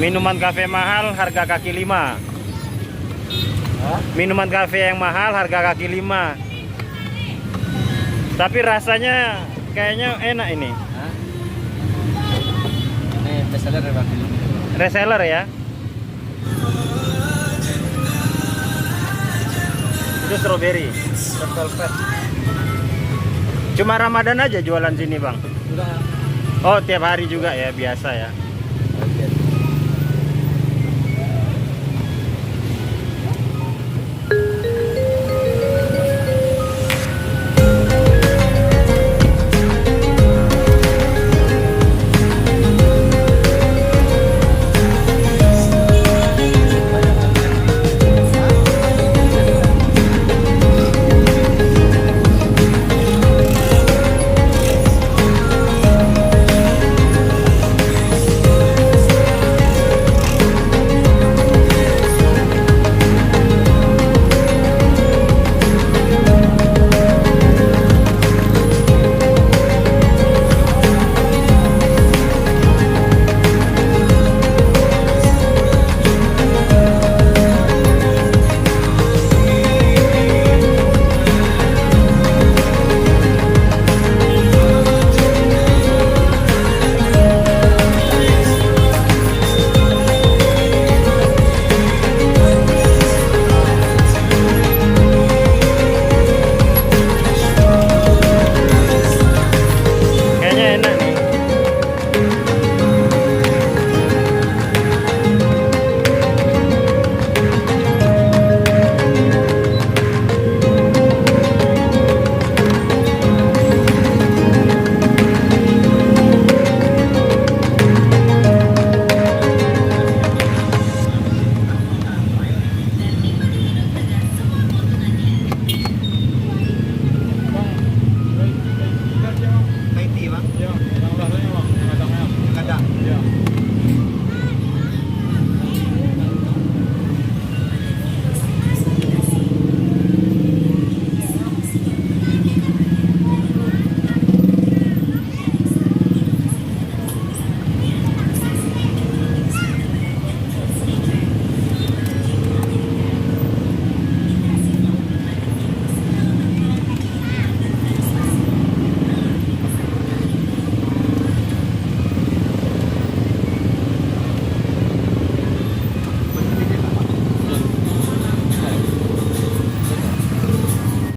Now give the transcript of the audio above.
Minuman kafe mahal, harga kaki 5. Minuman kafe yang mahal, harga kaki 5. Tapi rasanya kayaknya enak ini. Ini bestseller ya Bang. Reseller ya. Itu strawberry. Red velvet. Cuma Ramadan aja jualan sini, Bang. Enggak. Oh, tiap hari juga ya, biasa ya.